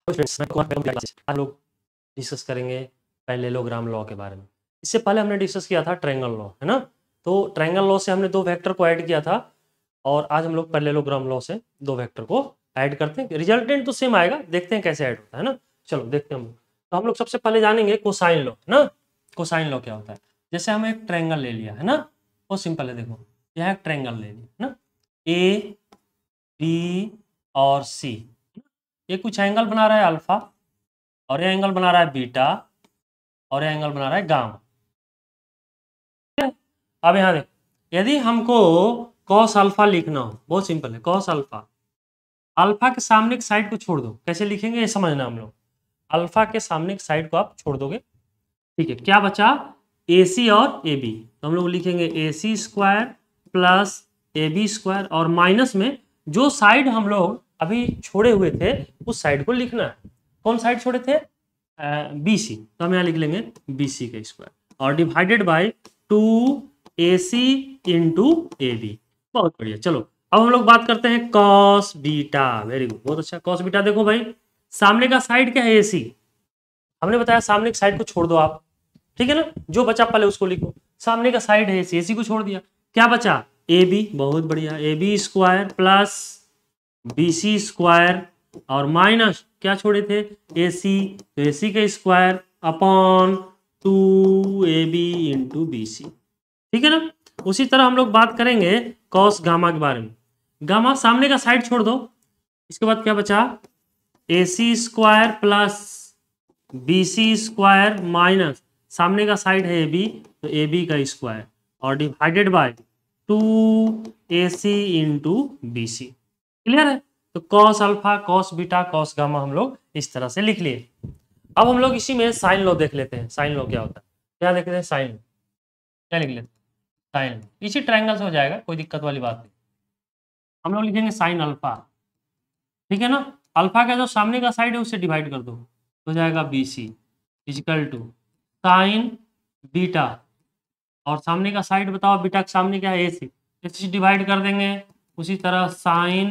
आज लोग डिस्कस करेंगे पैरेललोग्राम लॉ के बारे में। इससे पहले हमने डिस्कस किया था ट्रायंगल लॉ, है ना। तो ट्रायंगल लॉ से हमने दो वेक्टर को ऐड किया था और आज हम लोग पैरेललोग्राम लॉ से दो वेक्टर को ऐड करते हैं। रिजल्टेंट तो सेम आएगा, देखते हैं कैसे ऐड होता है ना। चलो देखते हैं हम लोग। तो हम लोग सबसे पहले जानेंगे कोसाइन लॉ, है ना। कोसाइन लॉ क्या होता है। जैसे हमें एक ट्रायंगल ले लिया, है ना, वो सिंपल है। देखो यहाँ एक ट्रायंगल ले लिया, है ना, ए बी और सी। ये कुछ एंगल बना रहा है अल्फा, और ये एंगल बना रहा है बीटा, और ये एंगल बना रहा है गामा। अब यहाँ देख, यदि हमको कॉस अल्फा लिखना हो, बहुत सिंपल है। कॉस अल्फा, अल्फा के सामने की साइड को छोड़ दो। कैसे लिखेंगे ये समझना हम लोग। अल्फा के सामने की साइड को आप छोड़ दोगे, ठीक है। क्या बचा, ए सी और ए बी। तो हम लोग लिखेंगे A C square plus A B square, और माइनस में जो साइड हम लोग अभी छोड़े हुए थे उस साइड को लिखना है। कौन साइड छोड़े थे, बी सी। तो हम यहाँ लिख लेंगे बी सी का स्क्वायर, और divided by 2ac into A B. बहुत बढ़िया। चलो अब हम लोग बात करते हैं कॉस बीटा। वेरी गुड, बहुत अच्छा। कॉस बीटा देखो भाई, सामने का साइड क्या है, एसी। हमने बताया सामने की साइड को छोड़ दो आप, ठीक है ना। जो बचा पहले उसको लिखो। सामने का साइड है एसी, एसी को छोड़ दिया, क्या बचा, ए बी। बहुत बढ़िया, A B square plus B C square, और माइनस क्या छोड़े थे, ए सी। तो ए सी का square upon 2ab into B C, ठीक है ना। उसी तरह हम लोग बात करेंगे कॉस गामा के बारे में। गामा सामने का साइड छोड़ दो, इसके बाद क्या बचा, A C square plus B C square minus सामने का साइड है ए बी, तो ए बी का स्क्वायर, और divided by 2ac into B C. Clear है। तो cos alpha, cos beta, cos gamma हम लोग इस तरह से लिख लिए। अब हम लोग इसी में साइन लॉ देख लेते हैं। साइन लॉ क्या होता है, क्या देख लेते हैं, साइन लॉ क्या लिख लेते हैं, साइन। इसी ट्रायंगल से हो जाएगा, कोई दिक्कत वाली बात नहीं। हम लोग लिखेंगे साइन अल्फा, ठीक है ना। अल्फा का जो सामने का साइड है उससे डिवाइड कर दो, हो जाएगा B C is equal to sine beta, और सामने का साइड बताओ, बीटा के सामने क्या है, ए सी। ए सी डिवाइड कर देंगे। उसी तरह साइन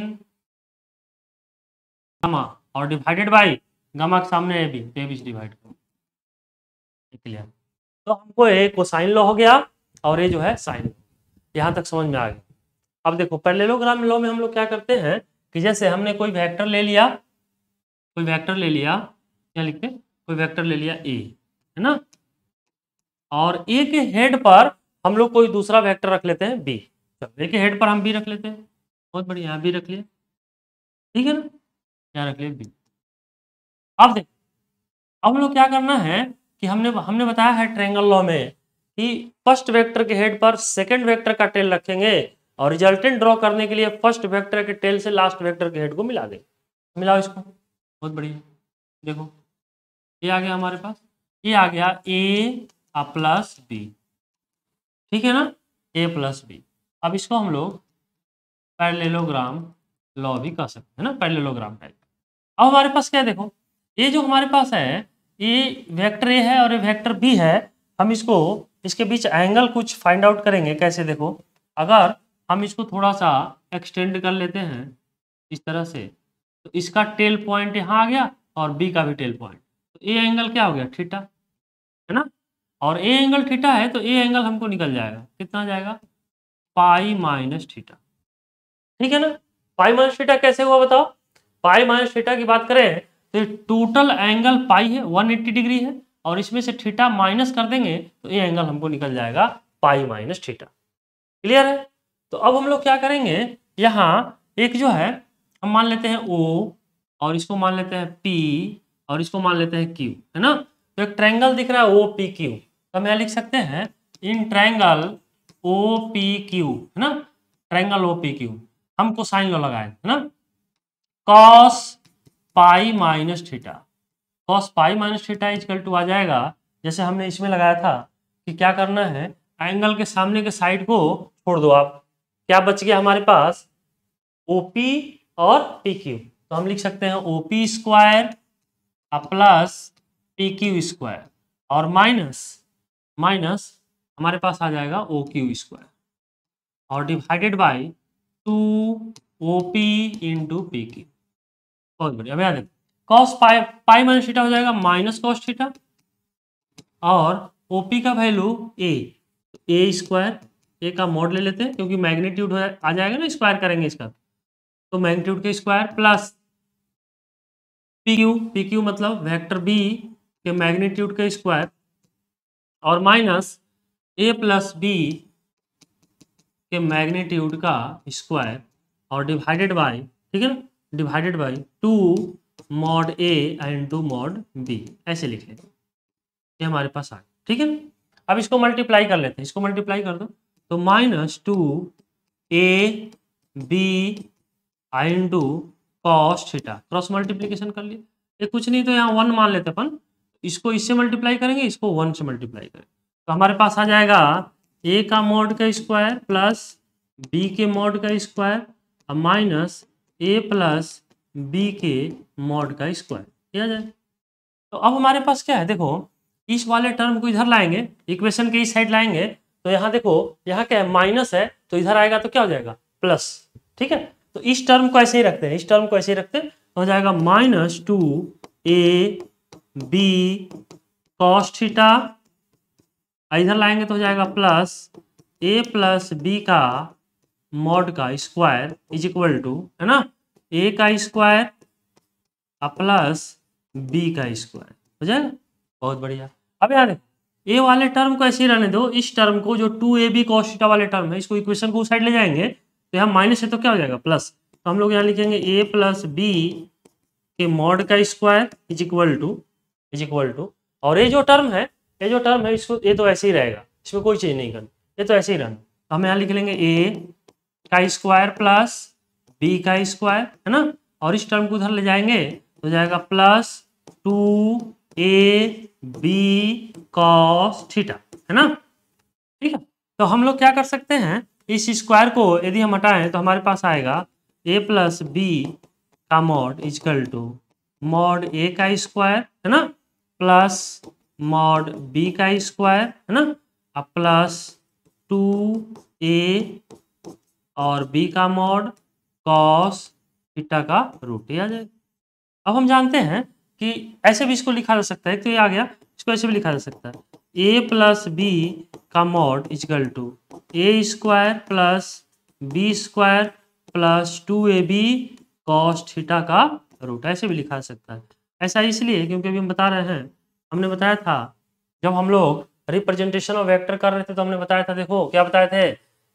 गामा, और डिवाइडेड बाई गामा के सामने ए बी, तो ए बी से डिवाइड करो। क्लियर। तो हमको एक कोसाइन लॉ हो गया, और ये जो है साइन। यहाँ तक समझ में आ गया। अब देखो पैरेललोग्राम लॉ में हम लोग क्या करते हैं कि जैसे हमने कोई वेक्टर ले लिया, कोई वेक्टर ले लिया, क्या लिखते हैं, कोई वेक्टर ले लिया ए, है ना, और ए के हेड पर हम लोग कोई दूसरा वेक्टर रख लेते हैं बी। ए के हेड पर हम बी रख लेते हैं, बहुत बढ़िया, यहाँ बी रख लिया, ठीक है ना, यहाँ रख लिया बी। अब देखो, अब हम लोग क्या करना है कि हमने बताया है ट्रायंगल लॉ में कि फर्स्ट वेक्टर के हेड पर सेकंड वेक्टर का टेल रखेंगे, और रिजल्टेंट ड्रॉ करने के लिए फर्स्ट वेक्टर के टेल से लास्ट वेक्टर के हेड को मिला देंगे। मिलाओ इसको, बहुत बढ़िया। देखो ये आ गया हमारे पास, ये आ गया ए प्लस बी, ठीक है ना, ए प्लस बी। अब इसको हम लोग पैरेललोग्राम लॉ भी कह सकते हैं ना, पैरेललोग्राम टाइप। अब हमारे पास क्या है, देखो ये जो हमारे पास है, ये वेक्टर ए है और ये वेक्टर बी है। हम इसको, इसके बीच एंगल कुछ फाइंड आउट करेंगे। कैसे, देखो अगर हम इसको थोड़ा सा एक्सटेंड कर लेते हैं इस तरह से, तो इसका टेल पॉइंट यहाँ आ गया और बी का भी टेल पॉइंट, तो ए एंगल क्या हो गया, थीटा, है ना। और ए एंगल थीटा है, तो ए एंगल हमको निकल जाएगा, कितना जाएगा, पाई माइनस थीटा, ठीक है ना। पाई माइनस थीटा कैसे हुआ बताओ। पाई माइनस थीटा की बात करें तो टोटल एंगल पाई है, 180 डिग्री है, और इसमें से थीटा माइनस कर देंगे तो ये एंगल हमको निकल जाएगा पाई माइनस थीटा। क्लियर है। तो अब हम लोग क्या करेंगे, यहाँ एक जो है हम मान लेते हैं O, और इसको मान लेते हैं P, और इसको मान लेते हैं Q, है ना। तो एक ट्रायंगल दिख रहा है OPQ, तो हम यहाँ लिख सकते हैं इन ट्रायंगल OPQ, है ना, ट्रायंगल OPQ। हम कोसाइन लॉ लगाए, है ना, cos pi minus theta, cos pi minus theta equal to आ जाएगा, जैसे हमने इसमें लगाया था कि क्या करना है, एंगल के सामने के साइड को छोड़ दो आप, क्या बच गया हमारे पास, OP और PQ। तो हम लिख सकते हैं OP square plus PQ square, और माइनस माइनस हमारे पास आ जाएगा OQ स्क्वायर, और divided by 2OP into PQ। बहुत बढ़िया। अब याद है कॉस पाई पाई माइनस थीटा हो जाएगा माइनस कॉस थीटा, और ओपी का वैल्यू ए स्क्वायर, ए का मॉड ले लेते हैं क्योंकि मैग्नीट्यूड आ जाएगा ना, स्क्वायर करेंगे इसका, तो मैग्नीट्यूड के स्क्वायर प्लस पी क्यू मतलब वेक्टर बी के मैग्नीट्यूड के स्क्वायर, और माइनस ए प्लस बी के मैग्नीट्यूड का स्क्वायर, और डिवाइडेड बाय, ठीक है ना, divided by 2 mod A and 2 mod B, ऐसे लिख लेते हैं। ये हमारे पास आ गया, ठीक है ना। अब इसको मल्टीप्लाई कर लेते हैं, इसको मल्टीप्लाई कर दो, तो minus 2 A B into cos theta, cross multiplication कर लिया, ये कुछ नहीं तो यहाँ 1 मान लेते अपन, इसको इससे मल्टीप्लाई करेंगे, इसको 1 से मल्टीप्लाई करेंगे, तो हमारे पास आ जाएगा ए का मॉड का स्क्वायर प्लस बी के मॉड का स्क्वायर और माइनस ए प्लस बी के मॉड का स्क्वायर, ये आ जाए। तो अब हमारे पास क्या है, देखो इस वाले टर्म को इधर लाएंगे, इक्वेशन के इस साइड लाएंगे, तो यहाँ देखो यहाँ क्या है माइनस है, तो इधर आएगा तो क्या हो जाएगा प्लस, ठीक है। तो इस टर्म को ऐसे ही रखते हैं, इस टर्म को ऐसे ही रखते हैं, तो हो जाएगा minus 2 A B cos theta, इधर लाएंगे तो हो जाएगा प्लस ए प्लस बी का मॉड का स्क्वायर इज इक्वल टू, है ना, ए का स्क्वायर प्लस बी का स्क्वायर, हो जाएगा। बहुत बढ़िया। अब यार ए वाले टर्म को ऐसे ही रहने दो, इस टर्म को जो 2ab cos थीटा वाले टर्म है, इसको इक्वेशन को उस साइड ले जाएंगे, तो यहाँ माइनस है तो क्या हो जाएगा प्लस, तो हम लोग यहाँ लिखेंगे ए प्लस बी के मॉड का स्क्वायर इज इक्वल टू, और ये जो टर्म है इसको, ये तो ऐसे ही रहेगा, इसमें कोई चीज नहीं करनी, ये तो ऐसे ही रहना, तो हम यहाँ लिख लेंगे ए का स्क्वायर प्लस बी का स्क्वायर, है ना, और इस टर्म को उधर ले जाएंगे तो जाएगा प्लस 2ab cos थीटा, है ना, ठीक है। तो हम लोग क्या कर सकते हैं, इस स्क्वायर को यदि हम हटाएं तो हमारे पास आएगा a प्लस बी का मॉड इजकल टू मॉड ए का स्क्वायर, है ना, प्लस मॉड बी का स्क्वायर, है ना, अब प्लस 2a और b का मॉड cos थीटा का रूट, आ जाएगा। अब हम जानते हैं कि ऐसे भी इसको लिखा जा सकता है, तो ये आ गया, इसको ऐसे भी लिखा जा सकता है a प्लस बी का mod equal to A square plus B square plus 2ab cos theta का रूट, ऐसे भी लिखा जा सकता है। ऐसा इसलिए क्योंकि अभी हम बता रहे हैं, हमने बताया था जब हम लोग रिप्रेजेंटेशन ऑफ वेक्टर कर रहे थे, तो हमने बताया था, देखो क्या बताए थे,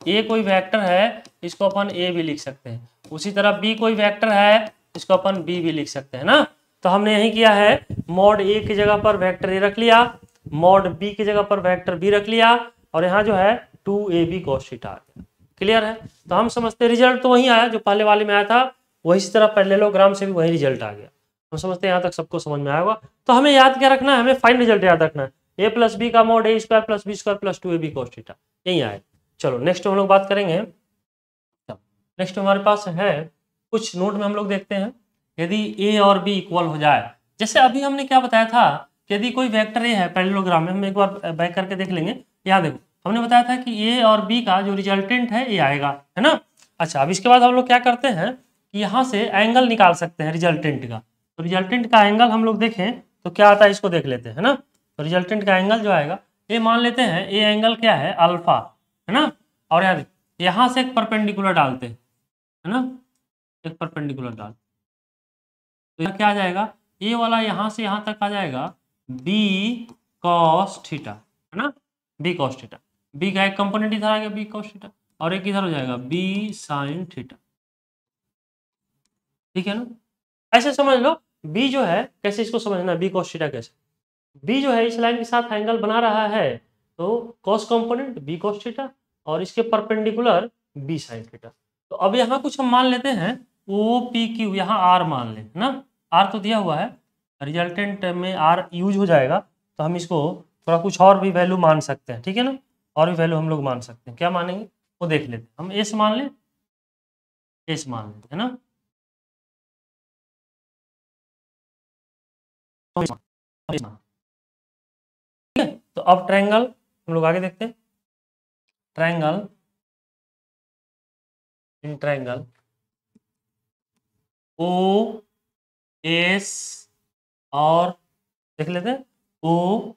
ए कोई वेक्टर है, इसको अपन ए भी लिख सकते हैं, उसी तरह बी कोई वेक्टर है, इसको अपन बी भी लिख सकते हैं ना। तो हमने यही किया है, मॉड ए की जगह पर वेक्टर ए रख लिया, मॉड बी की जगह पर वेक्टर बी रख लिया, और यहाँ जो है 2ab cos थीटा आ गया। क्लियर है। तो हम समझते रिजल्ट तो वही आया जो पहले वाले में आया था, वही इसी तरह पैरेललोग्राम से भी वही रिजल्ट आ गया। हम समझते हैं यहाँ तक सबको समझ में आया होगा। तो हमें याद क्या रखना है, हमें फाइनल रिजल्ट याद रखना है, ए प्लस बी का mod A square plus B square plus 2ab cos theta, यही आए। चलो नेक्स्ट हम लोग बात करेंगे, नेक्स्ट हमारे पास है कुछ नोट में हम लोग देखते हैं, यदि ए और बी इक्वल हो जाए, जैसे अभी हमने क्या बताया था कि यदि कोई वेक्टर ए है पैरेललोग्राम में, हम एक बार बैक करके देख लेंगे, यहाँ देखो हमने बताया था कि ए और बी का जो रिजल्टेंट है ये आएगा, है ना। अच्छा, अब इसके बाद हम लोग क्या करते हैं कि यहाँ से एंगल निकाल सकते हैं रिजल्टेंट का, तो रिजल्टेंट का एंगल हम लोग देखें तो क्या आता है, इसको देख लेते हैं, है ना। तो रिजल्टेंट का एंगल जो आएगा, ये मान लेते हैं ए एंगल क्या है अल्फा, है ना, और यहाँ से एक परपेंडिकुलर डालते हैं, है ना, एक परपेंडिकुलर डाल, तो यहाँ क्या आ जाएगा, ये वाला यहाँ से यहाँ तक आ जाएगा बी कॉस थीटा, है ना, बी कॉस थीटा, बी का एक कंपोनेंट इधर आ गया बी कॉस थीटा, और एक इधर हो जाएगा बी साइन थीटा, ठीक है ना। ऐसे समझ लो, बी जो है कैसे इसको समझना, बी कॉस थीटा कैसे, बी जो है इस लाइन के साथ एंगल बना रहा है, तो cos component B cos theta और इसके परपेंडिकुलर बी साइन थीटा। तो अब यहाँ कुछ हम मान लेते हैं ओ पी क्यू, यहाँ आर मान लें, है ना, आर तो दिया हुआ है, रिजल्टेंट में आर यूज हो जाएगा, तो हम इसको थोड़ा कुछ और भी वैल्यू मान सकते हैं, ठीक है ना, और भी वैल्यू हम लोग मान सकते हैं, क्या मानेंगे वो देख लेते हैं, हम एस मान लें, एस मान लेते हैं ना, ठीक है। तो अब ट्रायंगल हम लोग आगे देखते हैं, triangle in triangle O S और देख लेते हैं ओ,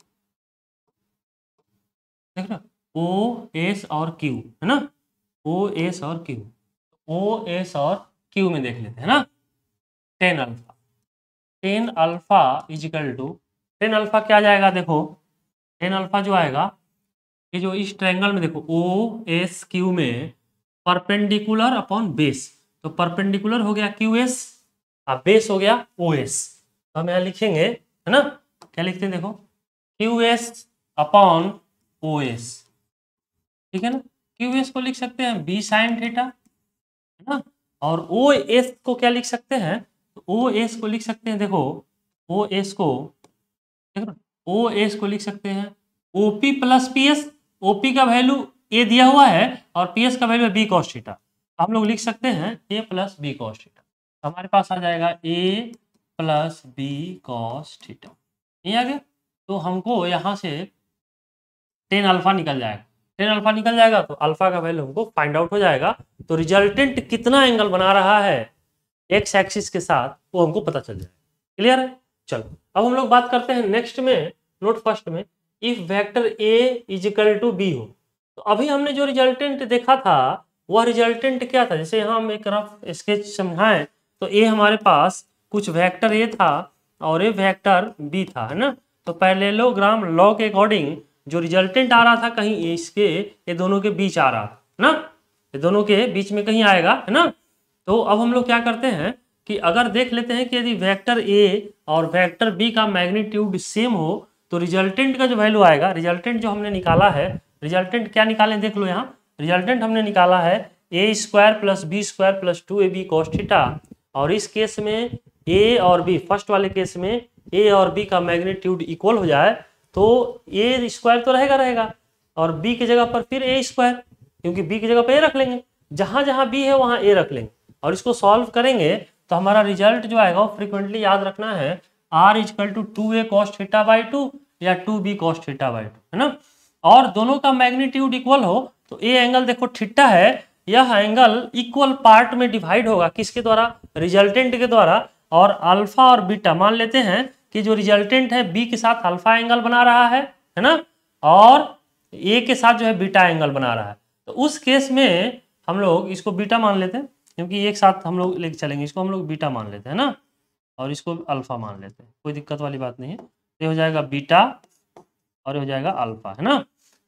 देख रहे ओ एस और क्यू है ना, ओ एस और क्यू, ओ एस और क्यू में देख लेते हैं ना। Tan alpha, tan alpha equal to, tan alpha क्या जाएगा देखो, टेन अल्फा जो आएगा ये जो इस ट्रायंगल में देखो ओ एस क्यू में परपेंडिकुलर अपॉन बेस, तो परपेंडिकुलर हो गया क्यू एस और बेस हो गया ओ एस। तो हम यहाँ लिखेंगे है ना, क्या लिखते हैं देखो, Q S upon O S, ठीक है ना। क्यू एस को लिख सकते हैं बी साइन थीटा है ना, और ओ एस को क्या लिख सकते हैं, तो ओ एस को लिख सकते हैं देखो, ओ एस को देख रहे हो, ओ एस को लिख सकते हैं OP plus P S, OP का वैल्यू ए दिया हुआ है और पी एस का वैल्यू है बी कॉस थीटा, हम लोग लिख सकते हैं A plus B cos theta, हमारे पास आ जाएगा A plus B cos theta, ये आ गया। तो हमको यहाँ से टेन अल्फा निकल जाएगा, टेन अल्फा निकल जाएगा तो अल्फा का वैल्यू हमको फाइंड आउट हो जाएगा, तो रिजल्टेंट कितना एंगल बना रहा है एक्स एक्सिस के साथ वो हमको पता चल जाएगा। क्लियर है, चलो अब हम लोग बात करते हैं नेक्स्ट में, नोट फर्स्ट में, if vector A is equal to B हो, तो अभी हमने जो रिजल्टेंट देखा था वह रिजल्टेंट क्या था, जैसे यहाँ हम एक रफ स्केच समझाएं तो ए हमारे पास कुछ वेक्टर ए था और ए वेक्टर बी था है ना, तो पैरेललोग्राम लॉ के अकॉर्डिंग जो रिजल्टेंट आ रहा था कहीं इसके ये दोनों के बीच आ रहा था ना, ये दोनों के बीच में कहीं आएगा है ना। तो अब हम लोग क्या करते हैं कि अगर देख लेते हैं कि यदि वेक्टर ए और वेक्टर बी का मैग्नीट्यूड सेम हो तो रिजल्टेंट का जो वैल्यू आएगा, रिजल्टेंट जो हमने निकाला है, रिजल्टेंट क्या निकालें देख लो यहाँ, रिजल्टेंट हमने निकाला है A square plus B square plus 2ab cos theta, और इस केस में ए और बी, फर्स्ट वाले केस में ए और बी का मैग्नीट्यूड इक्वल हो जाए तो ए स्क्वायर तो रहेगा और बी की जगह पर फिर ए स्क्वायर, क्योंकि बी की जगह पर ए रख लेंगे, जहां जहां बी है वहां ए रख लेंगे और इसको सॉल्व करेंगे तो हमारा रिजल्ट जो आएगा वो फ्रीक्वेंटली याद रखना है R equal to 2a cos theta by 2 या 2b कॉस थीटा बाई 2 है ना, और दोनों का मैग्नीट्यूड इक्वल हो तो ए एंगल देखो थीटा है, यह एंगल इक्वल पार्ट में डिवाइड होगा किसके द्वारा, रिजल्टेंट के द्वारा, और अल्फा और बीटा मान लेते हैं कि जो रिजल्टेंट है बी के साथ अल्फा एंगल बना रहा है ना, और ए के साथ जो है बीटा एंगल बना रहा है, तो उस केस में हम लोग इसको बीटा मान लेते हैं क्योंकि एक साथ हम लोग लेके चलेंगे, इसको हम लोग बीटा मान लेते हैं ना और इसको अल्फा मान लेते हैं, कोई दिक्कत वाली बात नहीं है। ये हो जाएगा बीटा और ये हो जाएगा अल्फा है ना,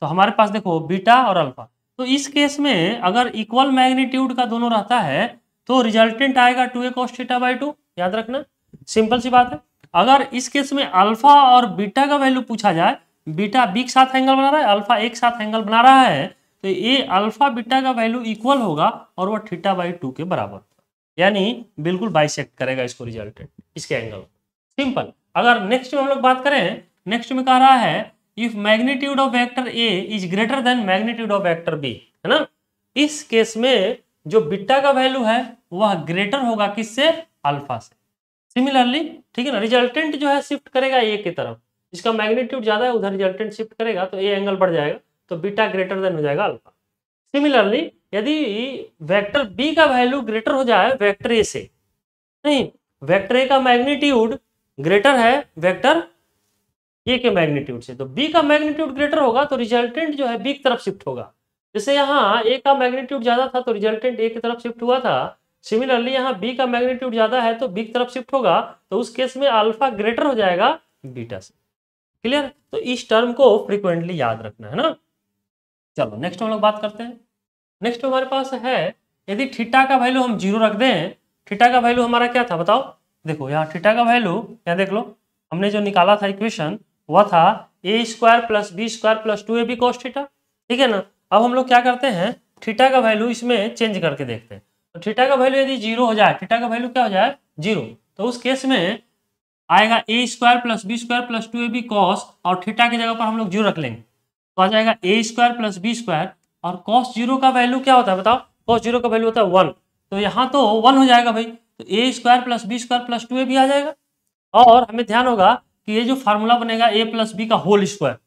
तो हमारे पास देखो बीटा और अल्फा, तो इस केस में अगर इक्वल मैग्नीट्यूड का दोनों रहता है तो रिजल्टेंट आएगा 2a cos थीटा बाई 2, याद रखना, सिंपल सी बात है। अगर इस केस में अल्फा और बीटा का वैल्यू पूछा जाए, बीटा बी के साथ एंगल बना रहा है, अल्फा एक साथ एंगल बना रहा है, तो ये अल्फा बीटा का वैल्यू इक्वल होगा और वह थीटा बाई 2 के बराबर, यानी बिल्कुल बाइसेक्ट करेगा इसको रिजल्टेंट इसके एंगल, सिंपल। अगर नेक्स्ट में हम लोग बात करें, नेक्स्ट में कह रहा है if magnitude of vector A is greater than magnitude of vector B है ना, इस केस में जो बीटा का वैल्यू है वह ग्रेटर होगा किससे, अल्फा से। सिमिलरली ठीक है ना, रिजल्टेंट जो है शिफ्ट करेगा ए की तरफ, इसका मैग्नीट्यूड ज्यादा है उधर रिजल्टेंट शिफ्ट करेगा तो ए एंगल बढ़ जाएगा, तो बीटा ग्रेटर देन हो जाएगा अल्फा। सिमिलरली यदि वेक्टर बी का वैल्यू ग्रेटर हो जाए वेक्टर ए से, नहीं वेक्टर ए का मैग्नीट्यूड ग्रेटर है वेक्टर ए के मैग्नीट्यूड से, तो बी का मैग्नीट्यूड ग्रेटर होगा तो रिजल्टेंट जो है बी की तरफ शिफ्ट होगा, जैसे यहाँ ए का मैग्नीट्यूड ज्यादा था तो रिजल्टेंट ए की तरफ शिफ्ट हुआ था, सिमिलरली यहाँ बी का मैग्नीट्यूड ज्यादा है तो बी की तरफ शिफ्ट होगा, तो उस केस में अल्फा ग्रेटर हो जाएगा बीटा से। क्लियर, तो इस टर्म को फ्रीक्वेंटली याद रखना है ना। चलो नेक्स्ट हम लोग बात करते हैं, नेक्स्ट हमारे पास है यदि थीटा का वैल्यू हम 0 रख दें, थीटा का वैल्यू हमारा क्या था बताओ, देखो यहाँ थीटा का वैल्यू यहाँ देख लो, हमने जो निकाला था इक्वेशन वह था A square plus B square plus 2ab cos theta, ठीक है ना। अब हम लोग क्या करते हैं थीटा का वैल्यू इसमें चेंज करके देखते हैं, तो थीटा का वैल्यू यदि 0 हो जाए, थीटा का वैल्यू क्या हो जाए 0, तो उस केस में आएगा A square plus B square plus 2ab cos और थीटा की जगह पर हम लोग 0 रख लेंगे तो आ जाएगा ए स्क्वायर प्लस बी स्क्वायर, और cos 0 का वैल्यू क्या होता है बताओ, cos 0 का वैल्यू होता है 1, तो यहाँ तो 1 हो जाएगा भाई, तो A square plus B square plus 2ab आ जाएगा, और हमें ध्यान होगा कि ये जो फार्मूला बनेगा ए प्लस बी का होल स्क्वायर,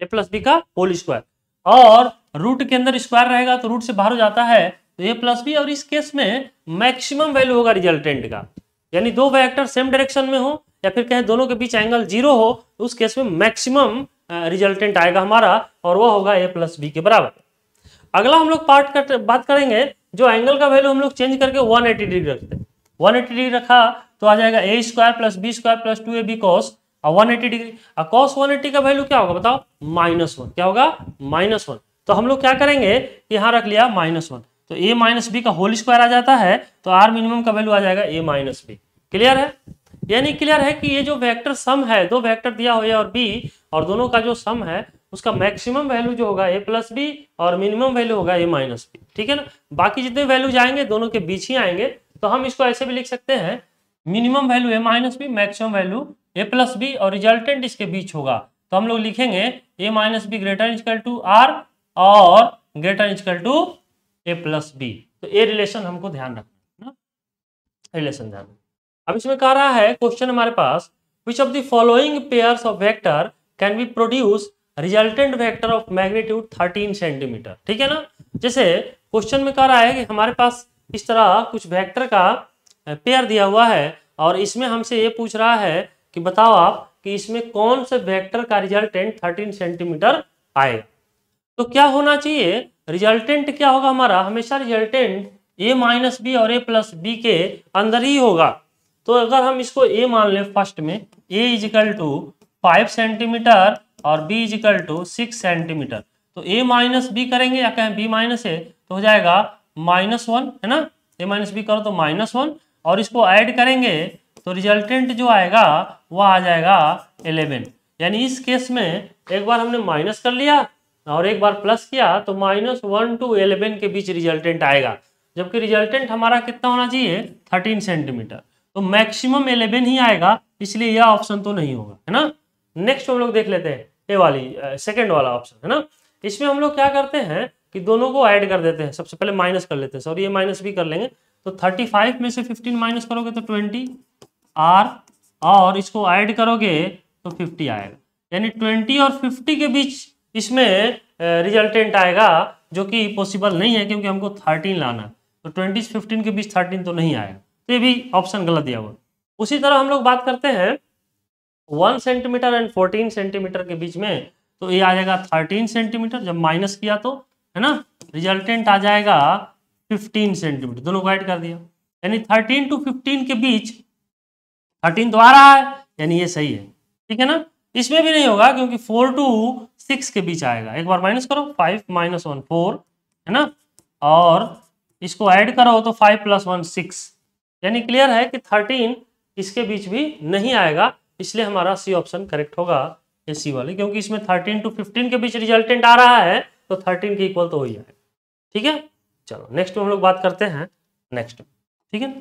ए प्लस बी का होल स्क्वायर, और रूट के अंदर स्क्वायर रहेगा तो रूट से बाहर हो जाता है तो ए प्लस बी, और इस केस में मैक्सिमम वैल्यू होगा रिजल्टेंट का, यानी दो वेक्टर सेम डायरेक्शन में हो या फिर कहें दोनों के बीच एंगल 0 हो, तो उस केस में मैक्सिमम रिजल्टेंट आएगा हमारा और वह होगा a प्लस बी के बराबर। अगला हम लोग बात करेंगे जो एंगल का वैल्यू हम लोग चेंज करके 180 डिग्री रखते हैं। 180 डिग्री रखा तो आ जाएगा a square plus B square plus 2ab cos 180 degree. cos 180 का वैल्यू क्या होगा बताओ, -1। क्या होगा, -1। तो हम लोग क्या करेंगे, यहाँ रख लिया -1, तो a माइनस बी का होल स्क्वायर आ जाता है, तो r मिनिमम का वैल्यू आ जाएगा a माइनस बी। क्लियर है? यानी क्लियर है कि ये जो वेक्टर सम है, दो वेक्टर दिया हो a और b, और दोनों का जो सम है उसका मैक्सिमम वैल्यू जो होगा a प्लस बी और मिनिमम वैल्यू होगा a माइनस बी। ठीक है ना? बाकी जितने वैल्यू जाएंगे दोनों के बीच ही आएंगे, तो हम इसको ऐसे भी लिख सकते हैं, minimum value a minus B, maximum value a plus B और रिजल्टेंट इसके बीच होगा। तो हम लोग लिखेंगे a minus B greater equal to r और greater equal to a plus B. तो ये रिलेशन हमको ध्यान रखना है ना, रिलेशन ध्यान। अब इसमें कह रहा है क्वेश्चन हमारे पास, which of the following pairs of vector can be produce resultant vector of magnitude 13 centimetre. ठीक है ना? जैसे क्वेश्चन में कह रहा है कि हमारे पास इस तरह कुछ वेक्टर का पेयर दिया हुआ है और इसमें हमसे ये पूछ रहा है कि बताओ आप कि इसमें कौन से वेक्टर का रिजल्टेंट 13 सेंटीमीटर आएगा। तो क्या होना चाहिए, रिजल्टेंट क्या होगा हमारा, हमेशा रिजल्टेंट a माइनस बी और a प्लस बी के अंदर ही होगा। तो अगर हम इसको a मान लें फर्स्ट में, a इजिकल टू 5 सेंटीमीटर और b इजिकल टू 6 सेंटीमीटर, तो a माइनस बी करेंगे या कहें b माइनस a, तो हो जाएगा -1, है ना? a माइनस बी करो तो -1 और इसको ऐड करेंगे तो रिजल्टेंट जो आएगा वह आ जाएगा 11। यानी इस केस में एक बार हमने माइनस कर लिया और एक बार प्लस किया तो -1 to 11 के बीच रिजल्टेंट आएगा, जबकि रिजल्टेंट हमारा कितना होना चाहिए 13 सेंटीमीटर। तो मैक्सिमम 11 ही आएगा, इसलिए यह ऑप्शन तो नहीं होगा, है ना? नेक्स्ट हम लोग देख लेते हैं ये वाली सेकंड वाला ऑप्शन, है ना? इसमें हम लोग क्या करते हैं कि दोनों को ऐड कर देते हैं। सबसे पहले माइनस कर लेते हैं, सॉरी ये माइनस भी कर लेंगे। तो 35 में से 15 माइनस करोगे तो 20 r और इसको ऐड करोगे तो 50 आएगा। यानी 20 और 50 के बीच इसमें रिजल्टेंट आएगा, जो कि पॉसिबल नहीं है क्योंकि हमको 13 लाना है। तो 20 से 15 के बीच 13 तो नहीं आएगा, तो ये भी ऑप्शन गलत दिया हुआ। उसी तरह हम लोग बात करते हैं 1 सेंटीमीटर एंड 14 सेंटीमीटर के बीच में, तो ये आ जाएगा 13 सेंटीमीटर, जब माइनस किया तो, है ना? रिजल्टेंट आ जाएगा 15 सेंटीमीटर, दोनों को ऐड कर दिया। यानी 13 to 15 के बीच 13 तो आ रहा है, यानी ये सही है। ठीक है ना? इसमें भी नहीं होगा क्योंकि 4 to 6 के बीच आएगा। एक बार माइनस करो, 5 - 1 4, है ना? और इसको ऐड करो तो 5 + 1 6, यानी क्लियर है कि 13 इसके बीच भी नहीं आएगा, इसलिए हमारा सी ऑप्शन करेक्ट होगा, ये सी वाले, क्योंकि इसमें 13 to 15 के बीच रिजल्टेंट आ रहा है तो 13 के इक्वल तो हो ही आएगा। ठीक है, चलो नेक्स्ट में हम लोग बात करते हैं नेक्स्ट। ठीक है,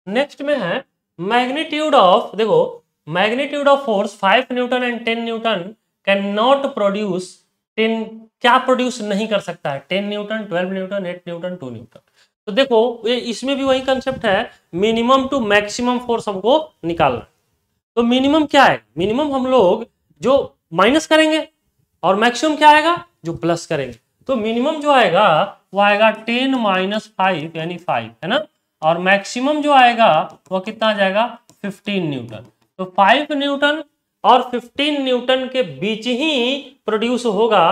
नेक्स्ट में है मैग्नीट्यूड ऑफ, देखो magnitude of force 5 Newton and 10 Newton can not produce 10, क्या प्रोड्यूस नहीं कर सकता है, 10 न्यूटन, 12 न्यूटन, 8 न्यूटन, 2 न्यूटन। तो देखो ये इसमें भी वही कंसेप्ट है, मिनिमम टू मैक्सिमम फोर्स हमको निकालना। तो मिनिमम क्या है, मिनिमम हम लोग जो माइनस करेंगे और मैक्सिमम क्या आएगा जो प्लस करेंगे। तो मिनिमम जो आएगा वो आएगा 10 - 5 यानी 5, है ना? और मैक्सिमम जो आएगा वो कितना आ जाएगा 15 न्यूटन। तो 5 न्यूटन और 15 न्यूटन के बीच ही प्रोड्यूस होगा,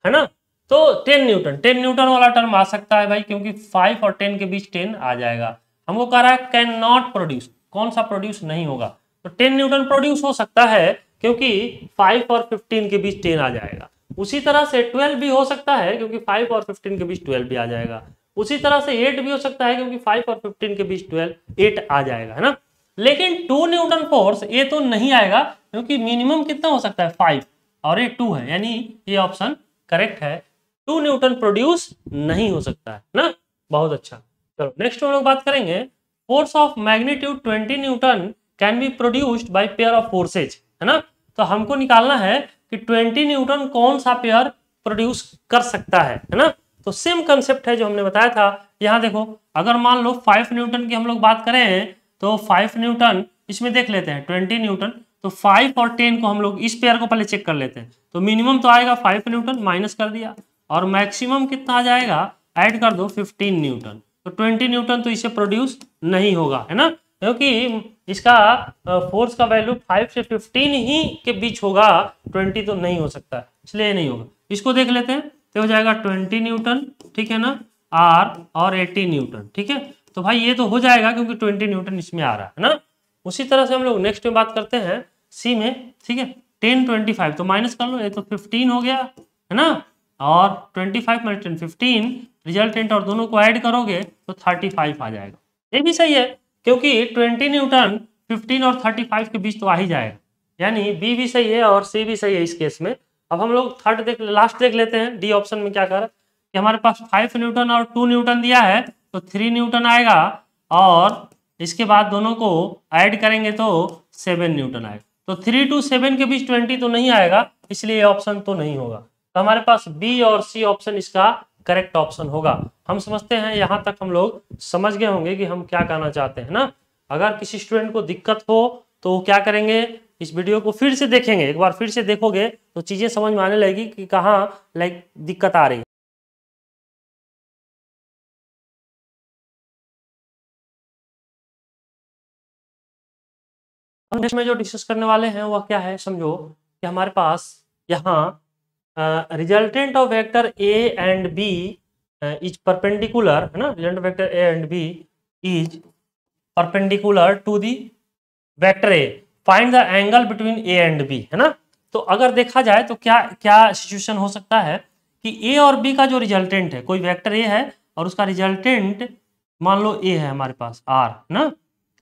है ना? तो 10 न्यूटन, 10 न्यूटन वाला टर्म आ सकता है भाई, क्योंकि 5 और 10 के बीच 10 आ जाएगा। हमको कह रहा है कैन नॉट प्रोड्यूस, कौन सा प्रोड्यूस नहीं होगा? तो 10 न्यूटन प्रोड्यूस हो सकता है क्योंकि 5 और 15 के बीच 10 आ जाएगा। उसी तरह से 12 भी हो सकता है क्योंकि 5 और 15 के बीच 12 भी आ जाएगा। उसी तरह से 8 भी हो सकता है क्योंकि 5 और 15 के बीच 8 आ जाएगा, है ना? लेकिन 2 न्यूटन फोर्स ये तो नहीं आएगा क्योंकि मिनिमम कितना हो सकता है 5 और ये 2 है, यानी ये ऑप्शन करेक्ट है। 2 न्यूटन प्रोड्यूस नहीं हो सकता है ना? बहुत अच्छा। चलो नेक्स्ट हम लोग बात करेंगे, force of magnitude 20 Newton can be produced by pair of forces, है ना? तो हमको निकालना है कि 20 न्यूटन कौन सा पेयर प्रोड्यूस कर सकता है ना? तो सेम कंसेप्ट है जो हमने बताया था। यहाँ देखो, अगर मान लो 5 न्यूटन की हम लोग बात करें तो 5 न्यूटन, इसमें देख लेते हैं 20 न्यूटन, तो 5 और 10 को हम लोग इस पेयर को पहले चेक कर लेते हैं। तो मिनिमम तो आएगा 5 न्यूटन, माइनस कर दिया, और मैक्सिमम कितना आ जाएगा, ऐड कर दो 15 न्यूटन। तो 20 न्यूटन तो इसे प्रोड्यूस नहीं होगा, है ना? क्योंकि इसका फोर्स का वैल्यू 5 से 15 ही के बीच होगा, 20 तो नहीं हो सकता, इसलिए नहीं होगा। इसको देख लेते हैं, तो हो जाएगा 20 न्यूटन, ठीक है ना, आर और 80 न्यूटन, ठीक है। तो भाई ये तो हो जाएगा क्योंकि 20 न्यूटन इसमें आ रहा है ना। उसी तरह से हम लोग नेक्स्ट में बात करते हैं सी में, ठीक है। 10 25 तो माइनस कर लो, ये तो 15 हो गया है ना, और 25 माइनस 10 15, रिजल्टेंट और दोनों को ऐड करोगे तो 35 आ जाएगा। ये भी सही है क्योंकि 20 न्यूटन 15 और 35 के बीच तो आ ही जाएगा, यानी बी भी सही है और सी भी सही है इस केस में। अब हम लोग लास्ट देख लेते हैं, डी ऑप्शन में क्या कर कि हमारे पास 5 न्यूटन और 2 न्यूटन दिया है, तो 3 न्यूटन आएगा और इसके बाद दोनों को ऐड करेंगे तो 7 न्यूटन आएगा। तो 3 to 7 के बीच 20 तो नहीं आएगा, इसलिए ऑप्शन तो नहीं होगा। तो हमारे पास बी और सी ऑप्शन इसका करेक्ट ऑप्शन होगा। हम समझते हैं यहाँ तक हम लोग समझ गए होंगे कि हम क्या कहना चाहते हैं ना। अगर किसी स्टूडेंट को दिक्कत हो तो वो क्या करेंगे, इस वीडियो को फिर से देखेंगे, एक बार फिर से देखोगे तो चीजें समझ में आने लगेगी कि कहाँ दिक्कत आ रही है। हम नेक्स्ट में जो डिस्कस करने वाले हैं वह क्या है, समझो कि हमारे पास यहाँ resultant of vector A and B is perpendicular है ना, resultant vector A and B is perpendicular to the vector A, find the angle between A and B, है ना। तो अगर देखा जाए तो क्या क्या सिचुएशन हो सकता है कि ए और बी का जो रिजल्टेंट है, कोई वेक्टर ए है और उसका रिजल्टेंट मान लो ए है हमारे पास आर ना,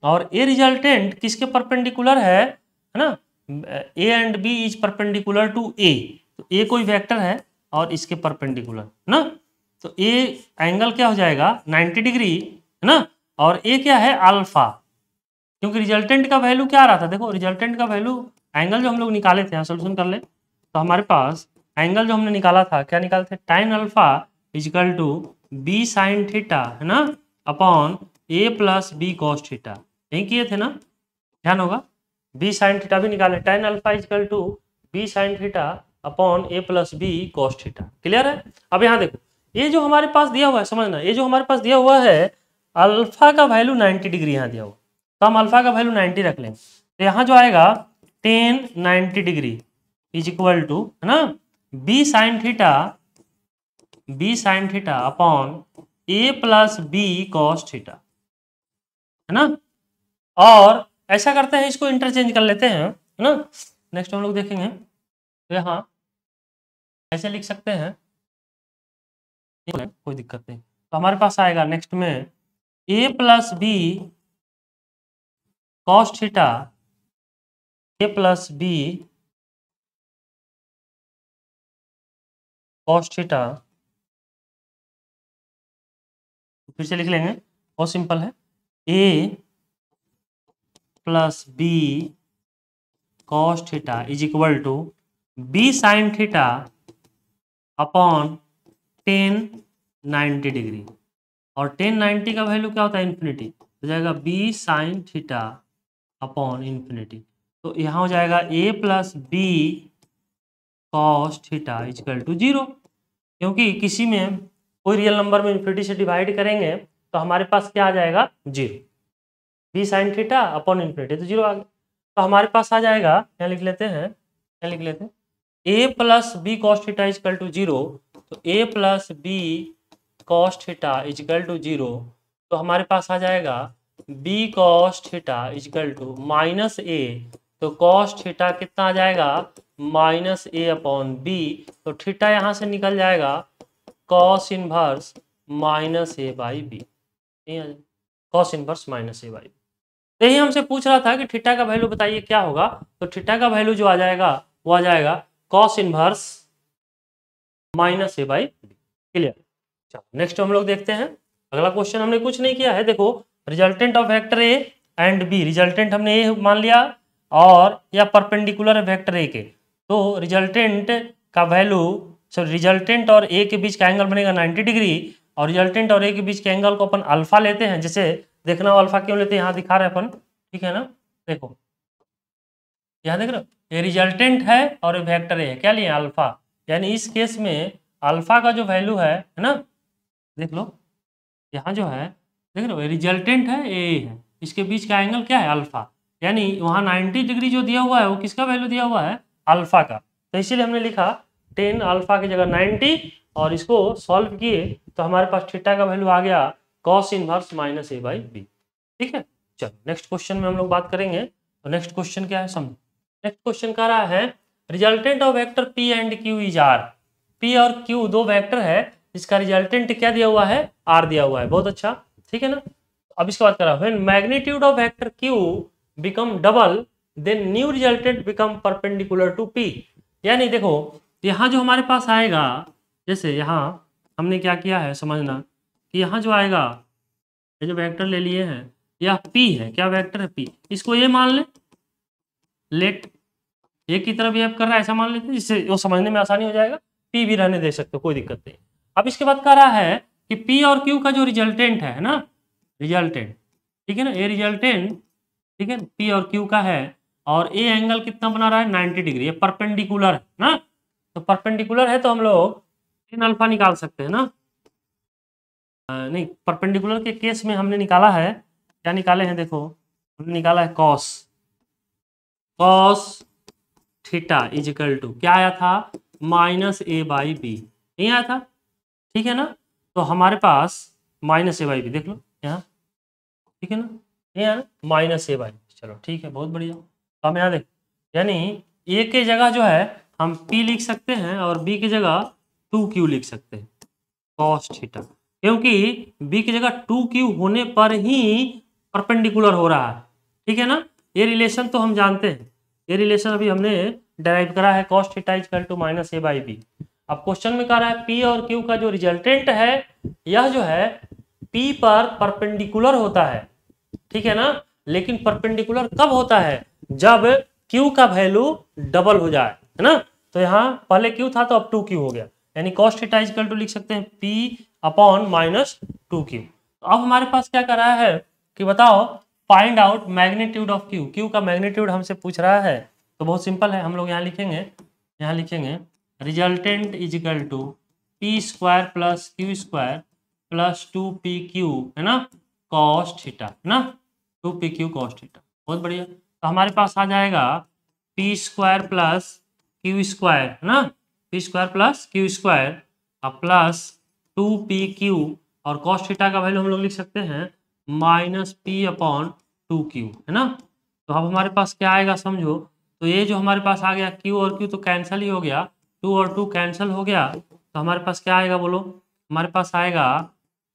और ए रिजल्टेंट किसके परपेंडिकुलर है ना, A and B is perpendicular to A, तो ए कोई वेक्टर है और इसके परपेंडिकुलर ना, तो ए एंगल क्या हो जाएगा 90 डिग्री है ना, और ए क्या है अल्फा, क्योंकि रिजल्टेंट का वैल्यू क्या आ रहा था, देखो रिजल्टेंट का वैल्यू एंगल जो हम लोग निकाले थे, सोल्यूशन कर ले तो हमारे पास एंगल जो हमने निकाला था क्या निकाले थे, tan alpha equal to B sine theta है ना upon A plus B cos theta, यही किए थे ना, ध्यान होगा। बी साइन थीटा भी निकाले, tan alpha equal to B sine theta upon A plus B cos theta, clear है। अब यहाँ देखो ये जो हमारे पास दिया हुआ है, समझना ये जो हमारे पास दिया हुआ है अल्फा का वैल्यू 90 डिग्री यहाँ दिया हुआ, तो हम अल्फा का वैल्यू 90 रख लेंगे, तो यहाँ जो आएगा tan 90 degree is equal to है ना B sine theta upon A plus B cos theta, है ना। और ऐसा करते हैं, इसको इंटरचेंज कर लेते हैं, है ना। नेक्स्ट हम लोग देखेंगे तो यहाँ ऐसे लिख सकते हैं, कोई दिक्कत नहीं। तो हमारे पास आएगा नेक्स्ट में A plus B cos theta, A plus B cos theta, फिर से लिख लेंगे, बहुत सिंपल है, A plus B cos theta is equal to B sine theta upon tan 90 degree, और tan 90 का वैल्यू क्या होता है इन्फिनिटी, हो जाएगा B sine theta upon infinity, तो यहाँ हो जाएगा A plus B cos theta is equal to 0, क्योंकि किसी में कोई रियल नंबर में इन्फिनिटी से डिवाइड करेंगे तो हमारे पास क्या आ जाएगा 0, B sine theta upon infinity तो 0 आ गया। तो हमारे पास आ जाएगा, यहाँ लिख लेते हैं, क्या लिख लेते हैं, A plus B cos theta is equal to 0, तो A plus B cos theta is equal to 0, तो हमारे पास आ जाएगा B cos theta is equal to minus A, तो कॉस थीटा कितना आ जाएगा माइनस ए अपॉन बी, तो थीटा यहाँ से निकल जाएगा cos inverse minus A by B, cos inverse minus A by B. यही हमसे पूछ रहा था कि थीटा का वैल्यू बताइए क्या होगा, तो थीटा का वैल्यू जो आ जाएगा वो आ जाएगा cos inverse minus A by B, clear. चलो नेक्स्ट हम लोग देखते हैं अगला क्वेश्चन। हमने कुछ नहीं किया है, देखो resultant of vector A and B, resultant हमने ए मान लिया और या परपेंडिकुलर है वेक्टर ए के, तो रिजल्टेंट का वैल्यू, रिजल्टेंट और ए के बीच का एंगल बनेगा 90 डिग्री, और रिजल्टेंट और ए के बीच के एंगल को अपन अल्फा लेते हैं, जैसे देखना हो अल्फा क्यों लेते हैं, यहाँ दिखा रहे हैं अपन, ठीक है ना। देखो यहाँ देख रहे हो, ये रिजल्टेंट है और ये वेक्टर ए है, क्या लिए अल्फा, यानी इस केस में अल्फा का जो वैल्यू है ना, देख लो यहाँ जो है देख लो रिजल्टेंट है ए है, इसके बीच का एंगल क्या है, अल्फा। यानी वहाँ 90 डिग्री जो दिया हुआ है वो किसका वैल्यू दिया हुआ है, अल्फा का। तो इसीलिए हमने लिखा 10 अल्फा की जगह 90 और इसको सॉल्व किए तो हमारे पास थीटा का वैल्यू आ गया cos इनवर्स माइनस a/b। ठीक है, चलो नेक्स्ट क्वेश्चन में हम लोग बात करेंगे। तो नेक्स्ट क्वेश्चन क्या है समझो। नेक्स्ट क्वेश्चन कह रहा है resultant of vector p and q is r। p और q दो वेक्टर है, इसका रिजल्टेंट क्या दिया हुआ है, r दिया हुआ है। बहुत अच्छा, ठीक है ना। अब इसके बाद कह रहा है when magnitude of vector q become double then new resultant become perpendicular to p। यानी देखो यहाँ जो हमारे पास आएगा, जैसे यहाँ हमने क्या किया है समझना कि यहाँ जो आएगा, ये जो वेक्टर ले लिए हैं यह p है, क्या वेक्टर है p, इसको ये मान ले, लेट एक की तरफ ये कर रहा है ऐसा मान लेते हैं, इससे वो समझने में आसानी हो जाएगा। p भी रहने दे सकते हो, कोई दिक्कत नहीं। अब इसके बाद कह रहा है कि p और q का जो रिजल्टेंट है ना, रिजल्टेंट, ठीक है ना, ये रिजल्टेंट, ठीक है, p और q का है और ए एंगल कितना बना रहा है 90 डिग्री, ये परपेंडिकुलर है ना। तो परपेंडिकुलर है तो हम लोग tan अल्फा निकाल सकते हैं ना। नहीं, परपेंडिकुलर के केस में हमने निकाला है, क्या निकाले हैं देखो, हमने निकाला है cos theta is equal to क्या आया था, -a/b, नहीं आया था, ठीक है ना। तो हमारे पास -a/b देख लो यहाँ, ठीक है ना, ये है -a/b। चलो ठीक है, बहुत बढ़िया। तो हम यहाँ देख, यानी a के जगह जो है हम p लिख सकते हैं और b की जगह 2q लिख सकते हैं cos थीटा, क्योंकि b की जगह 2q होने पर ही परपेंडिकुलर हो रहा है, ठीक है ना। ये रिलेशन तो हम जानते हैं, ये रिलेशन अभी हमने डेराइव करा है cos theta is equal to -a/b। अब क्वेश्चन में कह रहा है p और q का जो रिजल्टेंट है यह जो है p पर परपेंडिकुलर होता है, ठीक है ना। लेकिन परपेंडिकुलर कब होता है, जब q का वैल्यू डबल हो जाए, है ना। तो यहाँ पहले q था तो अब 2q हो गया, यानी cos theta is equal to लिख सकते हैं p अपॉन -2q। अब हमारे पास क्या कर रहा है कि बताओ find out magnitude of q, q का मैग्नीट्यूड हमसे पूछ रहा है। तो बहुत सिंपल है, हम लोग यहाँ लिखेंगे resultant is equal to p² plus q² plus 2pq, है ना, cos थीटा, है ना, 2pq cos थीटा। बहुत बढ़िया। तो हमारे पास आ जाएगा p² प्लस q², है ना, p² plus q² plus 2pq और cos थीटा का वैल्यू हम लोग लिख सकते हैं -p/2q, है ना। तो अब हमारे पास क्या आएगा समझो, तो ये जो हमारे पास आ गया q और q तो कैंसिल ही हो गया, 2 और 2 कैंसिल हो गया, तो हमारे पास क्या आएगा बोलो, हमारे पास आएगा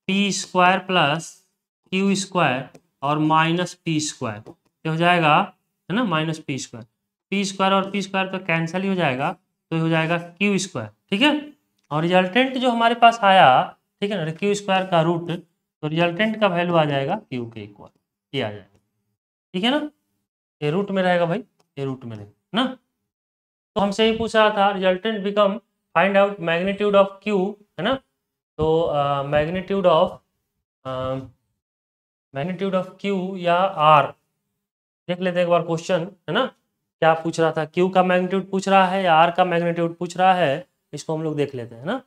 p² प्लस q² और -p², ये हो जाएगा, है ना, -p², p² और p² तो कैंसिल ही हो जाएगा, तो ये हो जाएगा q², ठीक है। और रिजल्टेंट जो हमारे पास आया, ठीक है ना, q² का रूट, तो रिजल्टेंट का वैल्यू आ जाएगा q के इक्वल, ये आ जाएगा, ठीक है ना। ये रूट में रहेगा भाई, ये रूट में रहेगा ना। तो हमसे ही पूछ रहा था resultant become find out magnitude of q, है ना। तो मैग्नीट्यूड ऑफ q या r देख लेते हैं एक बार क्वेश्चन, है ना, क्या पूछ रहा था, q का मैग्नीट्यूड पूछ रहा है या r का मैग्नीट्यूड पूछ रहा है, इसको हम लोग देख लेते हैं ना।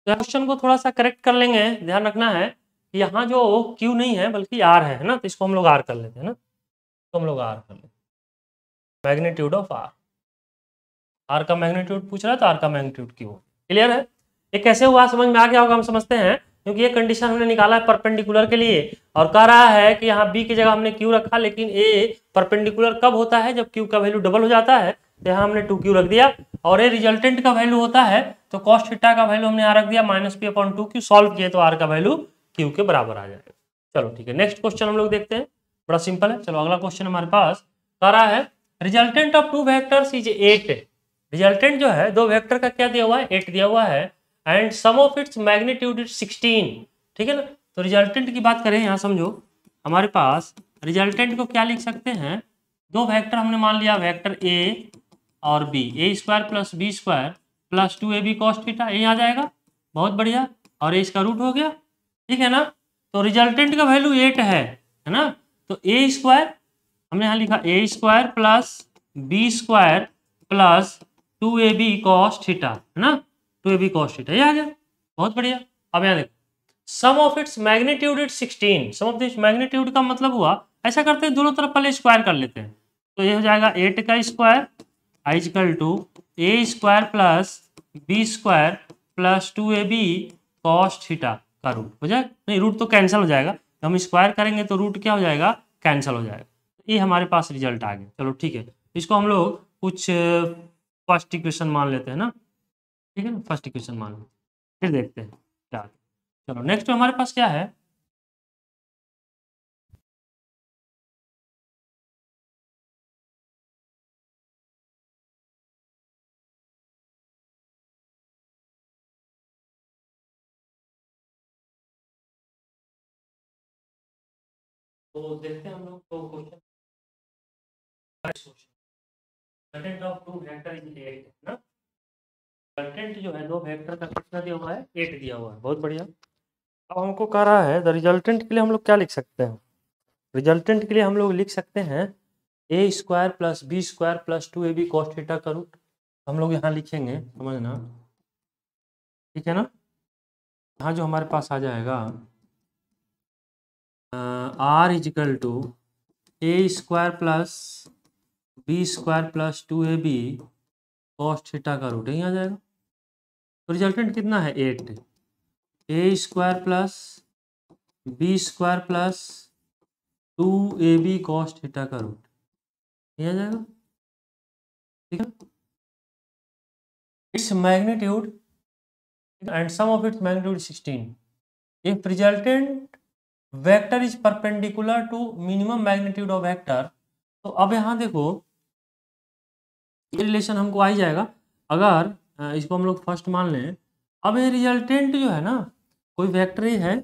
तो क्वेश्चन को थोड़ा सा करेक्ट कर लेंगे, ध्यान रखना है कि यहाँ जो q नहीं है बल्कि r है ना, तो इसको हम लोग r कर लेते हैं ना, तो हम लोग r कर लेते हैं मैग्नीट्यूड ऑफ r का मैग्नीट्यूड पूछ रहा है तो r का मैग्नीट्यूड q। क्लियर है, ये कैसे हुआ समझ में आ गया होगा, हम समझते हैं, क्योंकि ये कंडीशन हमने निकाला है परपेंडिकुलर के लिए और कह रहा है कि यहाँ b की जगह हमने q रखा, लेकिन a परपेंडिकुलर कब होता है, जब q का वैल्यू डबल हो जाता है, तो यहाँ हमने 2q रख दिया। और ये रिजल्टेंट का वैल्यू होता है तो cos थीटा का वैल्यू हमने यहाँ रख दिया -p/2q, सॉल्व किए तो r का वैल्यू q के बराबर आ जाएगा। चलो ठीक है, नेक्स्ट क्वेश्चन हम लोग देखते हैं, बड़ा सिंपल है। चलो अगला क्वेश्चन हमारे पास कह रहा है resultant of 2 vectors is 8। Resultant जो है दो वेक्टर का क्या दिया हुआ है, 8 दिया हुआ है, and sum of its magnitude is 16, ठीक है ना। तो रिजल्टेंट की बात करें, यहाँ समझो हमारे पास रिजल्टेंट को क्या लिख सकते हैं, दो वेक्टर हमने मान लिया, वेक्टर a और b, a² plus b² plus 2ab cos theta, ये आ जाएगा, बहुत बढ़िया, और ये इसका रूट हो गया, ठीक है ना। तो रिजल्टेंट का वैल्यू 8 है ना। तो a² हमने यहाँ लिखा a² plus b² plus 2ab cos theta, है ना, 2ab cos थीटा, ये आ गया, बहुत बढ़िया। अब यहाँ देखो sum of its magnitude its 16। Sum of this magnitude का मतलब हुआ, ऐसा करते हैं दोनों तरफ पहले स्क्वायर कर लेते हैं, तो ये हो जाएगा 8 का square equal to A square plus B square plus 2ab cos theta का रूट हो जाएगा। नहीं, रूट तो कैंसिल हो जाएगा, हम स्क्वायर करेंगे तो रूट क्या हो जाएगा, कैंसिल हो जाएगा। ये हमारे पास रिजल्ट आ गया। चलो ठीक है, इसको हम लोग कुछ फर्स्ट इक्वेशन मान लेते हैं ना, ठीक है ना, फर्स्ट इक्वेशन मान लेते हैं, फिर देखते हैं क्या। चलो नेक्स्ट हमारे पास क्या है, तो देखते हैं हम लोग तो question content of two vector is 8 ना। कंटेंट जो है दो वेक्टर का कितना दिया हुआ है, 8 दिया हुआ है। बहुत बढ़िया। अब हमको कह रहा है द रिजल्टेंट के लिए हम लोग क्या लिख सकते हैं, रिजल्टेंट के लिए हम लोग लिख सकते हैं A square plus B square plus 2ab cos theta का रूट। हम लोग यहाँ लिखेंगे, समझना, ठीक है ना। यहाँ जो हमारे पास आ जाएगा R is equal to A square plus B square plus 2ab cos theta का रूट, यहीं आ जाएगा। तो रिजल्टेंट कितना है 8, A square plus B square plus 2ab cos theta का रूट, यहीं आ जाएगा, ठीक है। Its magnitude and sum of its magnitude 16 if resultant vector is perpendicular to minimum magnitude of vector. तो अब यहाँ देखो ये रिलेशन हमको आ ही जाएगा अगर इसको हम लोग फर्स्ट मान लें। अब ये रिजल्टेंट जो है ना, कोई वेक्टर ही है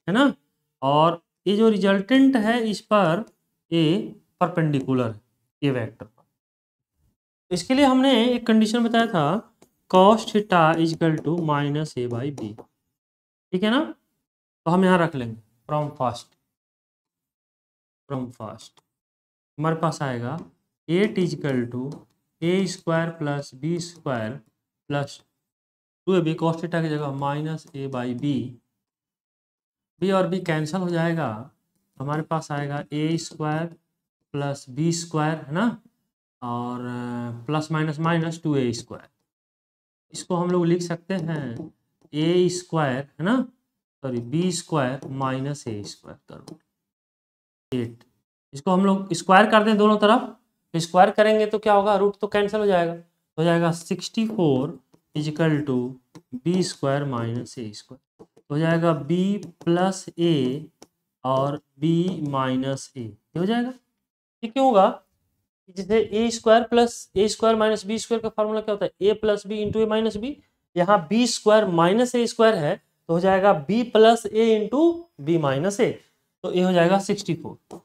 ना, और ये जो रिजल्टेंट है इस पर ये परपेंडिकुलर है ये वेक्टर पर। इसके लिए हमने एक कंडीशन बताया था cos theta is equal to minus A by B, ठीक है ना। तो हम यहाँ रख लेंगे फ्रॉम फर्स्ट हमारे पास आएगा 8 equal to A square plus B square plus 2ab cos theta की जगह minus A by B, B और बी कैंसिल हो जाएगा, हमारे पास आएगा A square plus B square, है ना, और plus minus minus 2a square. इसको हम लोग लिख सकते हैं ए स्क्वायर, है ना, sorry B square minus A square का रूट 8। इसको हम लोग स्क्वायर कर दें दोनों तरफ, स्क्वायर करेंगे तो क्या होगा, रूट तो कैंसिल हो जाएगा, हो जाएगा 64 equal to B square minus A square, हो जाएगा बी प्लस ए और बी माइनस ए, हो जाएगा। ये क्यों होगा, जैसे ए स्क्वायर माइनस बी स्क्वायर का फॉर्मूला क्या होता है, A plus B into A minus B. यहाँ B square minus A square है तो हो जाएगा B plus A into B minus A, तो ये हो जाएगा 64।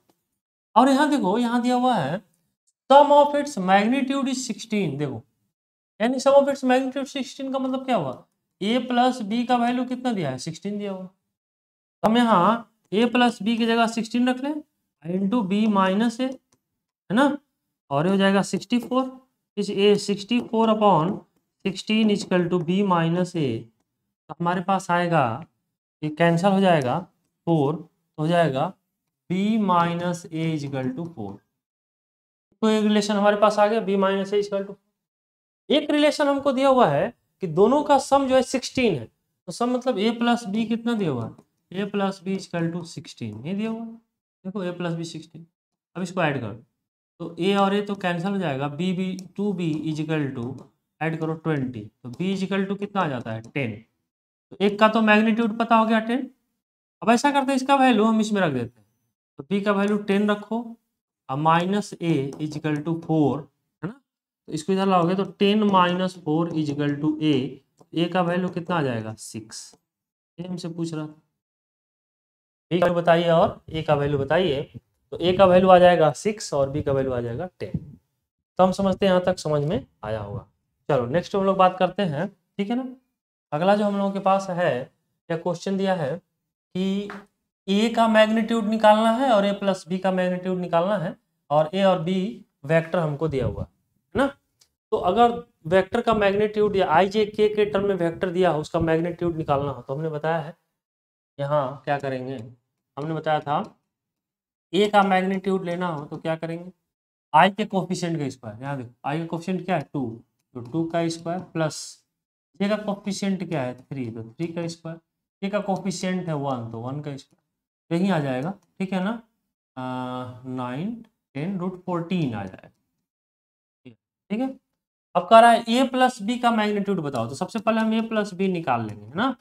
और यहाँ देखो यहाँ दिया हुआ है सम ऑफ इट्स मैग्नीट्यूड इज 16, देखो यानी सम ऑफ इट्स मैग्नीट्यूड 16 का मतलब क्या हुआ, ए प्लस बी का वैल्यू कितना दिया है, 16 दिया हुआ। हम यहाँ ए प्लस बी की जगह 16 रख लें इंटू बी माइनस ए, है ना, और ये हो जाएगा 64, इस A 64 upon 16 is equal to B minus A, तो हमारे पास आएगा ये कैंसिल हो जाएगा 4, तो हो जाएगा B minus A equal to 4। तो एक रिलेशन हमारे पास आ गया B minus A equal to. एक रिलेशन हमको दिया हुआ है कि दोनों का सम जो है 16 है, तो सम मतलब ए प्लस बी कितना दिया हुआ है, A plus B is equal to 16, ये दिया हुआ है, देखो ए प्लस बी 16। अब इसको ऐड करो तो ए और ए तो कैंसिल हो जाएगा, B B 2b equal to add करो 20, तो b इजिकल टू कितना आ जाता है 10। तो एक का तो मैग्नीट्यूड पता हो गया 10। अब ऐसा करते हैं इसका वैल्यू हम इसमें रख देते हैं, तो b का वैल्यू 10 रखो और माइनस ए इजिकल टू 4, है ना, तो इसको इधर लाओगे तो 10 माइनस 4 इजिकल टू ए का वैल्यू कितना आ जाएगा 6। ये हमसे पूछ रहा था, बी का बताइए और ए का वैल्यू बताइए, तो ए का वैल्यू आ जाएगा 6 और बी का वैल्यू आ जाएगा 10। तो हम समझते हैं यहाँ तक समझ में आया होगा। चलो नेक्स्ट हम लोग बात करते हैं, ठीक है ना। अगला जो हम लोगों के पास है या क्वेश्चन दिया है कि ए का मैग्नीट्यूड निकालना है और ए प्लस बी का मैग्नीट्यूड निकालना है, और ए और बी वेक्टर हमको दिया हुआ है ना। तो अगर वेक्टर का मैग्नीट्यूड या आई जे के टर्म में वेक्टर दिया हो, उसका मैग्नीट्यूड निकालना हो, तो हमने बताया है यहाँ क्या करेंगे, हमने बताया था ए का मैग्नीट्यूड लेना हो तो क्या करेंगे, आई के कोफिशिएंट का स्क्वायर, यहाँ देखो आई का कोफिशिएंट क्या है 2, तो 2 का स्क्वायर प्लस जे का कोफिशिएंट क्या है 3, तो 3 का स्क्वायर, के का कोफिशिएंट है 1, तो 1 का स्क्वायर, यही आ जाएगा, ठीक है ना, 9 10 रूट 14 आ जाएगा, ठीक है। अब कह रहा है ए प्लस बी का मैग्नीट्यूड बताओ, तो सबसे पहले हम ए प्लस बी निकाल लेंगे, है ना।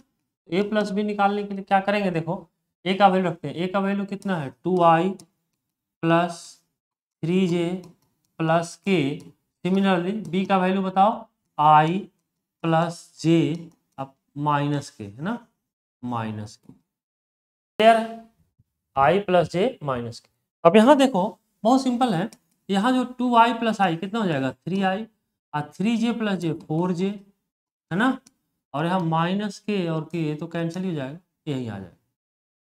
ए प्लस बी निकालने के लिए क्या करेंगे, देखो ए का वैल्यू रखते हैं, ए का वैल्यू कितना है 2i प्लस 3j प्लस के, सिमिलरली बी का वैल्यू बताओ i प्लस जे अब माइनस के, है ना, माइनस के, क्लियर है, i प्लस जे माइनस के। अब यहाँ देखो बहुत सिंपल है, यहाँ जो 2i प्लस आई कितना हो जाएगा 3i, और 3j प्लस जे 4j, है ना, और यहाँ माइनस के और के तो कैंसिल ही हो जाएगा, यही आ जाएगा।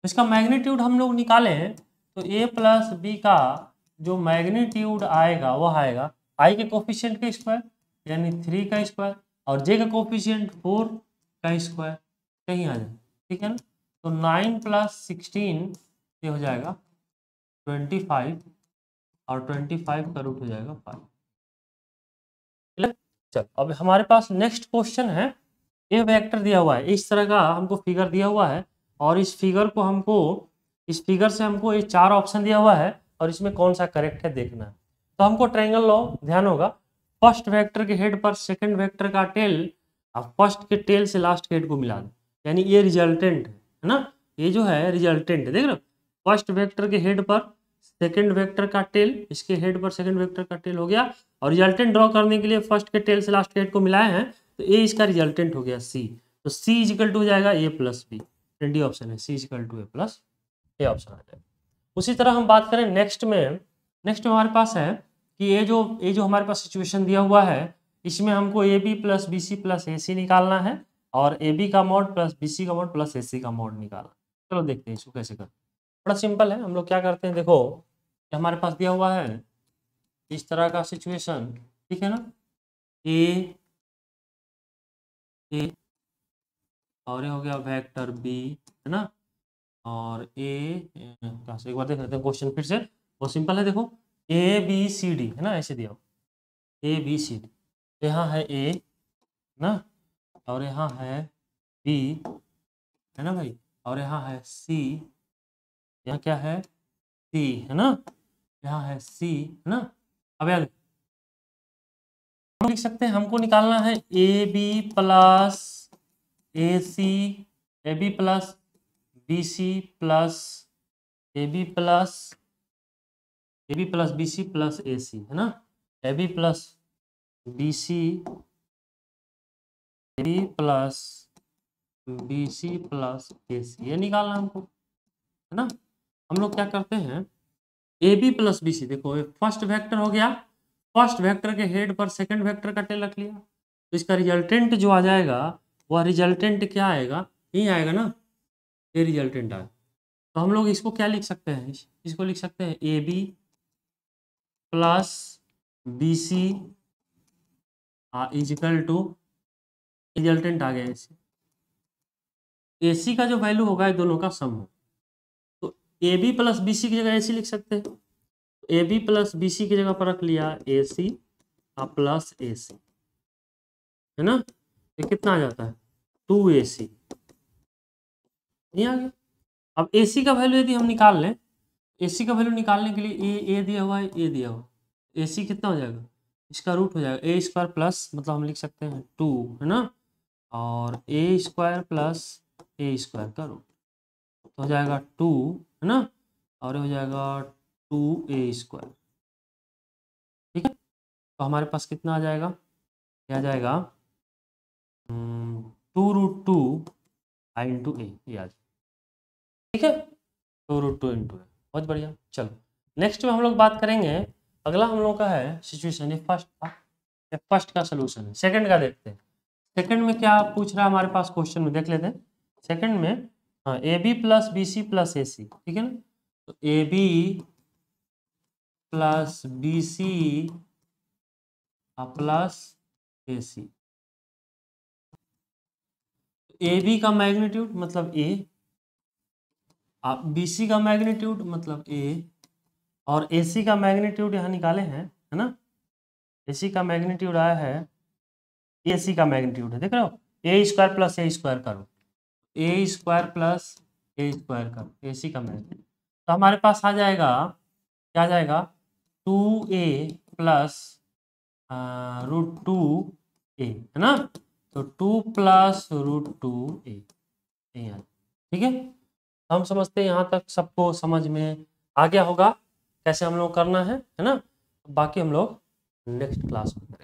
इसका मैग्नीट्यूड हम लोग निकाले हैं, तो a प्लस बी का जो मैग्नीट्यूड आएगा वह आएगा i के कोफिशिएंट का स्क्वायर यानी 3 का स्क्वायर और j का कोफिशिएंट 4 का स्क्वायर, कहीं आ जाए, ठीक है ना। तो 9 प्लस 16 ये हो जाएगा 25 और 25 का रूट हो जाएगा 5। चल अब हमारे पास नेक्स्ट क्वेश्चन है, ये वेक्टर दिया हुआ है, इस तरह का हमको फिगर दिया हुआ है और इस फिगर से हमको ये 4 ऑप्शन दिया हुआ है और इसमें कौन सा करेक्ट है देखना है। तो हमको ट्रायंगल लॉ ध्यान होगा, फर्स्ट वेक्टर के हेड पर सेकंड वेक्टर का टेल और फर्स्ट के टेल से लास्ट के हेड को मिला दो, यानी ये रिजल्टेंट है ना, ये जो है रिजल्टेंट है, देख रहे हो, फर्स्ट वेक्टर के हेड पर सेकंड वेक्टर का टेल, इसके हेड पर सेकंड वेक्टर का टेल हो गया और रिजल्टेंट ड्रॉ करने के लिए फर्स्ट के टेल से लास्ट के हेड को मिलाए हैं, तो ए इसका रिजल्टेंट हो गया सी, तो सी इजिकल टू हो जाएगा A plus B, D option है C is equal to A plus A option आ जाएगा। उसी तरह हम बात करें नेक्स्ट में हमारे पास है कि ये जो हमारे पास सिचुएशन दिया हुआ है, इसमें हमको A B plus B C plus A C निकालना है और ए बी का मॉड प्लस बी सी का मॉड प्लस ए सी का मॉड निकालना। चलो देखते हैं इसको कैसे करते हैं, बड़ा सिंपल है। हम लोग क्या करते हैं, देखो हमारे पास दिया हुआ है इस तरह का सिचुएशन, ठीक है ना, ए और ये हो गया वेक्टर बी, है ना, और ए कहाँ से, एक बार देख लेते हैं क्वेश्चन फिर से, बहुत सिंपल है, देखो ए बी सी डी है ना, ऐसे दिया हो ए बी सी डी, यहाँ है ए ना और यहाँ है बी, है ना भाई, और यहाँ है सी, यहाँ क्या है सी, है ना, यहाँ है सी, है ना। अब यार हम लिख सकते हैं, हमको निकालना है A B plus A C, A B plus B C plus A B plus B C plus A C, है ना, A B plus B C, A B plus B C plus A C, ये निकालना हमको, है ना। हम लोग क्या करते हैं, A B plus B C, देखो फर्स्ट वेक्टर हो गया, फर्स्ट वेक्टर के हेड पर सेकंड वेक्टर का टेल रख लिया, तो इसका रिजल्टेंट जो आ जाएगा वह रिजल्टेंट क्या आएगा, यही आएगा ना, ये रिजल्टेंट आएगा। तो हम लोग इसको क्या लिख सकते हैं, इसको लिख सकते हैं A B plus B C is equal to, resultant आ गया ऐसे, ए सी का जो वैल्यू होगा ये दोनों का सम हो, तो A B plus B C की जगह ए सी लिख सकते हैं, A B plus B C की जगह पर रख लिया ए सी प्लस ए सी, है ना, ये कितना आ जाता है 2ac, नहीं आ गया। अब ac का वैल्यू यदि हम निकाल लें, ac का वैल्यू निकालने के लिए a दिया हुआ है, a दिया हुआ, ac कितना हो जाएगा, इसका रूट हो जाएगा a स्क्वायर प्लस, मतलब हम लिख सकते हैं 2, है ना, और a square plus a square का रूट, तो हो जाएगा 2, है ना, और हो जाएगा 2a स्क्वायर, ठीक है। तो हमारे पास कितना आ जाएगा, क्या आ जाएगा 2√2 आई इंटू ए, ये आ जाए, ठीक है, 2√2 इंटू ए, बहुत बढ़िया। चलो नेक्स्ट में हम लोग बात करेंगे, अगला हम लोग का है सिचुएशन, ये फर्स्ट का सोल्यूशन है, सेकंड का देखते हैं। सेकंड में क्या पूछ रहा है हमारे पास क्वेश्चन में, देख लेते हैं। सेकंड में हाँ A B plus B C plus A C, ठीक है ना, तो A B plus B C plus A C. A B का मैग्नीट्यूड मतलब ए, बी सी का मैग्नीट्यूड मतलब ए, और ए सी का मैग्नीट्यूड यहाँ निकाले हैं, है ना। ए सी का मैग्नीट्यूड आया है, ए सी का मैग्नीट्यूड है, देख रहे हो, ए स्क्वायर प्लस ए स्क्वायर करो, ए स्क्वायर प्लस ए स्क्वायर करो, ए सी का मैग्नीट्यूड। तो हमारे पास आ जाएगा, क्या आ जाएगा, 2a प्लस √2a, है ना। तो 2 प्लस √2a, ठीक है। हम समझते हैं यहाँ तक सबको समझ में आ गया होगा कैसे हम लोग करना है ना। बाकी हम लोग नेक्स्ट क्लास में